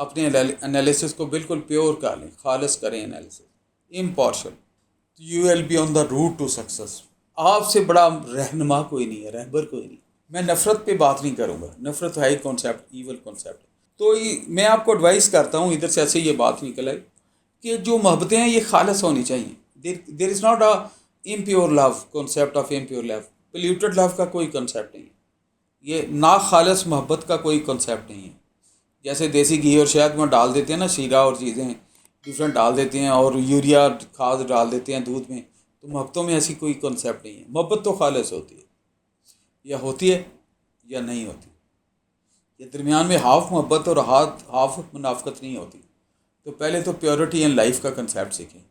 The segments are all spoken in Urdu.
اپنے انالیسس کو بالکل پیور کر لیں، خالص کریں analysis, impartial, you will be on the route to success. آپ سے بڑا رہنما کوئی نہیں ہے، رہبر کوئی نہیں۔ میں نفرت پہ بات نہیں کروں گا، نفرت ہے کانسیپٹ، ایول کانسیپٹ۔ تو میں آپ کو ایڈوائز کرتا ہوں، ادھر سے ایسے یہ بات نکل آئی کہ جو محبتیں ہیں یہ خالص ہونی چاہیے۔ There is not a impure love, concept of impure love, polluted love کا کوئی کنسیپٹ نہیں ہے، یہ ناخالص محبت کا کوئی کنسیپٹ نہیں ہے۔ جیسے دیسی گھی اور شہد میں ڈال دیتے ہیں نا، شیرہ اور چیزیں ڈفرینٹ ڈال دیتے ہیں، اور یوریا کھاد ڈال دیتے ہیں دودھ میں، تو محبتوں میں ایسی کوئی کنسیپٹ نہیں ہے۔ محبت تو خالص ہوتی ہے، یا ہوتی ہے یا نہیں ہوتی، یہ درمیان میں ہاف محبت اور ہاف منافقت نہیں ہوتی۔ تو پہلے تو پیورٹی اینڈ لائف کا کنسیپٹ سیکھیں،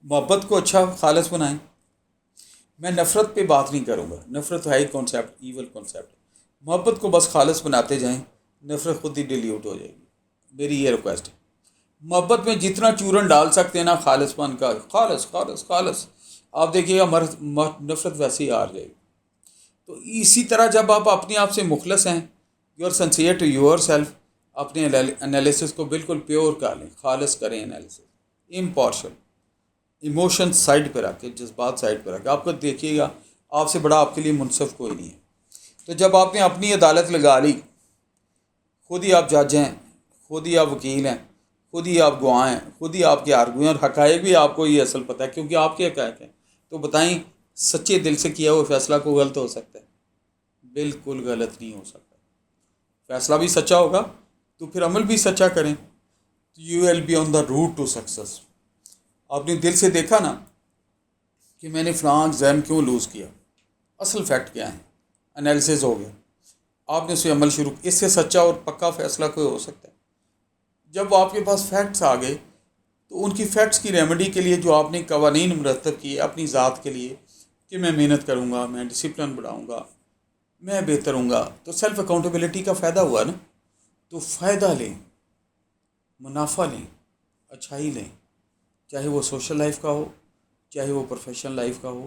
محبت کو اچھا خالص بنائیں۔ میں نفرت پہ بات نہیں کروں گا، نفرت ہے کانسیپٹ، ایول کانسیپٹ۔ محبت کو بس خالص بناتے جائیں، نفرت خود ہی ڈیلیوٹ ہو جائے گی۔ میری یہ ریکویسٹ ہے، محبت میں جتنا چورن ڈال سکتے ہیں نا خالص پن کا، خالص خالص خالص، آپ دیکھیے گا نفرت ویسے ہی ہار جائے گی۔ تو اسی طرح جب آپ اپنے آپ سے مخلص ہیں، you are sincere to yourself, اپنے انالیسس کو بالکل پیور کر لیں، خالص کریں انالیسس، امپارشل، ایموشن سائڈ پہ رکھ کے، جذبات سائڈ پہ رکھ کے، آپ کو دیکھیے گا آپ سے بڑا آپ کے لیے منصف کوئی نہیں ہے۔ تو جب آپ نے اپنی عدالت لگا لی، خود ہی آپ جج ہیں، خود ہی آپ وکیل ہیں، خود ہی آپ گواہ ہیں، خود ہی آپ کے آرگو ہیں، اور حقائق بھی آپ کو یہ اصل پتہ ہے کیونکہ آپ کے حقائق ہیں، تو بتائیں سچے دل سے کیا ہوا فیصلہ کو غلط ہو سکتا ہے؟ بالکل غلط نہیں ہو سکتا۔ فیصلہ بھی سچا ہوگا تو پھر عمل بھی سچا کریں، you will be on the route to success. آپ نے دل سے دیکھا نا کہ میں نے فلاں ایگزام کیوں لوز کیا، اصل فیکٹ کیا ہے، انالیسز ہو گیا، آپ نے اسے عمل شروع، اس سے سچا اور پکا فیصلہ کوئی ہو سکتا ہے؟ جب آپ کے پاس فیکٹس آ گئے تو ان کی فیکٹس کی ریمیڈی کے لیے جو آپ نے قوانین مرتب کیے اپنی ذات کے لیے کہ میں محنت کروں گا، میں ڈسپلن بڑھاؤں گا، میں بہتر ہوں گا، تو سیلف اکاؤنٹیبلٹی کا فائدہ ہوا نا۔ تو فائدہ لیں، منافع لیں، اچھائی لیں، چاہے وہ سوشل لائف کا ہو، چاہے وہ پروفیشنل لائف کا ہو،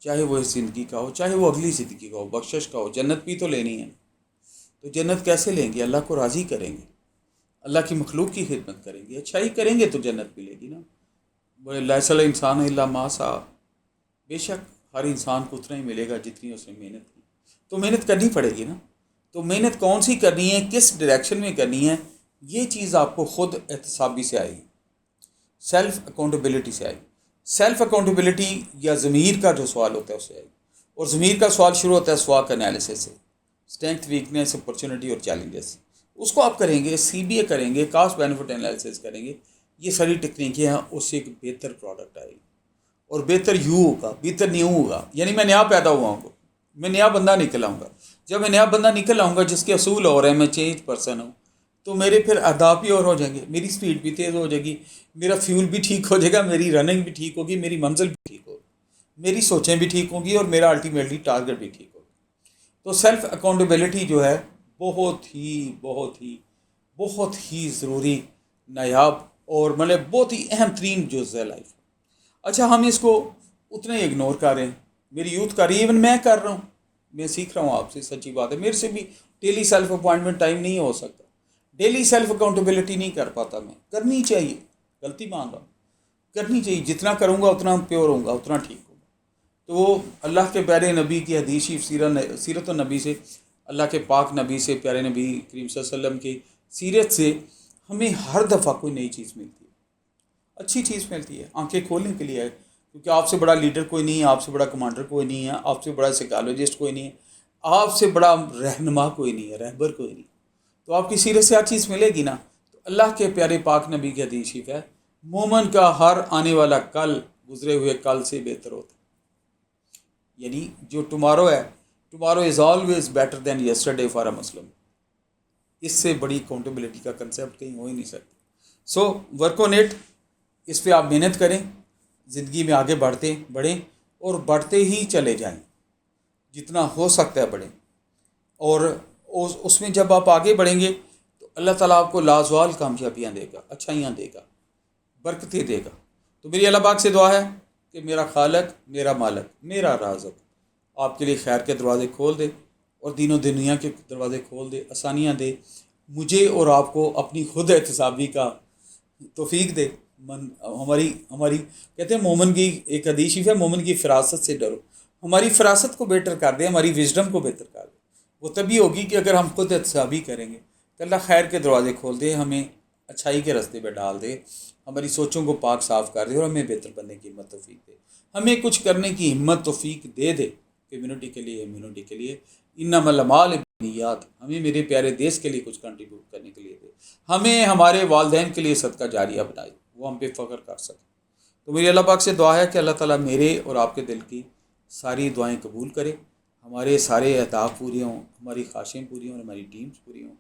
چاہے وہ اس زندگی کا ہو، چاہے وہ اگلی زندگی کا ہو، بخشش کا ہو۔ جنت بھی تو لینی ہے، تو جنت کیسے لیں گے؟ اللہ کو راضی کریں گے، اللہ کی مخلوق کی خدمت کریں گے، اچھائی کریں گے تو جنت ملے گی نا۔ لیس الانسان الا ما سعی، بے شک ہر انسان کو اتنا ہی ملے گا جتنی اس نے محنت کی، تو محنت کرنی پڑے گی نا۔ تو محنت کون سی کرنی ہے، کس ڈائریکشن میں کرنی ہے، یہ چیز آپ کو خود احتسابی سے آئے گی، سیلف اکاؤنٹیبلٹی سے آئے گی۔ سیلف اکاؤنٹیبلٹی یا ضمیر کا جو سوال ہوتا ہے اس سے آئے گی، اور ضمیر کا سوال شروع ہوتا ہے سواک انالیسس سے، اسٹرینتھ، ویکنیس، اپرچونٹی اور چیلنجز، اس کو آپ کریں گے، سی بی اے کریں گے، کاسٹ بینیفٹ انالیسس کریں گے، یہ ساری ٹیکنیکیں ہیں، اس سے ایک بہتر پروڈکٹ آئے گی، اور بہتر یو ہوگا، بہتر نیو ہوگا، یعنی میں نیا پیدا ہوا ہوں، میں نیا بندہ نکل آؤں گا۔ جب میں نیا بندہ نکل آؤں گا جس کے اصول ہو رہے ہیں، میں چینج پرسن ہوں، تو میرے پھر اہداف بھی اور ہو جائیں گے، میری سپیڈ بھی تیز ہو جائے گی، میرا فیول بھی ٹھیک ہو جائے گا، میری رننگ بھی ٹھیک ہوگی، میری منزل بھی ٹھیک ہوگی، میری سوچیں بھی ٹھیک ہوں گی، اور میرا الٹیمیٹلی ٹارگیٹ بھی ٹھیک ہوگا۔ تو سیلف اکاؤنٹیبلٹی جو ہے بہت ہی ضروری، نایاب، اور مطلب بہت ہی اہم ترین جز ہے لائف۔ اچھا، ہم اس کو اتنا ہی اگنور کر رہے ہیں، میری یوتھ کر رہی ہے، ایون میں کر رہا ہوں، میں سیکھ رہا ہوں آپ سے، سچی بات ہے، میرے سے بھی ڈیلی سیلف اپوائنٹمنٹ ٹائم نہیں ہو سکتا، ڈیلی سیلف اکاؤنٹیبلٹی نہیں کر پاتا، میں کرنی چاہیے، غلطی مان رہا ہوں، کرنی چاہیے، جتنا کروں گا اتنا پیور ہوں گا، اتنا ٹھیک ہوگا۔ تو وہ اللہ کے پیارے نبی کی حدیث شریف، سیرت النبی سے، اللہ کے پاک نبی سے، پیارے نبی کریم صلی اللہ علیہ وسلم کی سیرت سے ہمیں ہر دفعہ کوئی نئی چیز ملتی ہے، اچھی چیز ملتی ہے، آنکھیں کھولنے کے لیے ہے، کیونکہ آپ سے بڑا لیڈر کوئی نہیں ہے، آپ سے بڑا کمانڈر کوئی نہیں ہے، آپ سے بڑا سائیکالوجسٹ کوئی نہیں ہے، آپ سے بڑا رہنما کوئی نہیں ہے، رہبر کوئی نہیں، تو آپ کی سیرت سے ہر چیز ملے گی نا۔ تو اللہ کے پیارے پاک نبی کی حدیث شریف ہے، مومن کا ہر آنے والا کل گزرے ہوئے کل سے بہتر ہوتا ہے، یعنی جو ٹمارو ہے، tomorrow is always better than yesterday for a Muslim, اس سے بڑی اکاؤنٹیبلٹی کا کنسیپٹ کہیں ہو ہی نہیں سکتا۔ سو ورک آن اٹ، اس پہ آپ محنت کریں، زندگی میں آگے بڑھیں اور بڑھتے ہی چلے جائیں، جتنا ہو سکتا ہے بڑھیں، اور اس میں جب آپ آگے بڑھیں گے تو اللہ تعالیٰ آپ کو لازوال کامیابیاں دے گا، اچھائیاں دے گا، برکتیں دے گا۔ تو میری اللہ پاک سے دعا ہے کہ میرا خالق، میرا مالک، میرا رازق آپ کے لیے خیر کے دروازے کھول دے، اور دین و دنیا کے دروازے کھول دے، آسانیاں دے، مجھے اور آپ کو اپنی خود احتسابی کا توفیق دے. ہماری کہتے ہیں مومن کی ایک حدیث شریف ہے، مومن کی فراست سے ڈرو. ہماری فراست کو بیٹر کر دے، ہماری وژڈم کو بہتر کر دے. وہ تبھی ہوگی کہ اگر ہم خود احتسابی کریں گے تو اللہ خیر کے دروازے کھول دے، ہمیں اچھائی کے راستے پہ ڈال دے، ہماری سوچوں کو پاک صاف کر دے اور ہمیں بہتر بننے کی ہمت توفیق دے، ہمیں کچھ کرنے کی ہمت توفیق دے کمیونٹی کے لیے، امیونٹی کے لیے. انما الاعمال بالنیات، ہمیں میرے پیارے دیش کے لیے کچھ کنٹریبیوٹ کرنے کے لیے دے، ہمیں ہمارے والدین کے لیے صدقہ جاریہ بنائے، وہ ہم پہ فخر کر سکیں. تو میری اللہ پاک سے دعا ہے کہ اللہ تعالیٰ میرے اور آپ کے دل کی ساری دعائیں قبول کرے، ہمارے سارے اہداف پورے ہوں، ہماری خواہشیں پوری ہوں، ہماری ڈریمز پوری ہوں،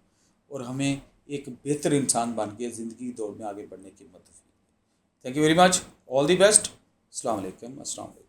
اور ہمیں ایک بہتر انسان بن کے زندگی کی دوڑ میں آگے بڑھنے کی ہمت. Thank you very much. All the best. السلام علیکم.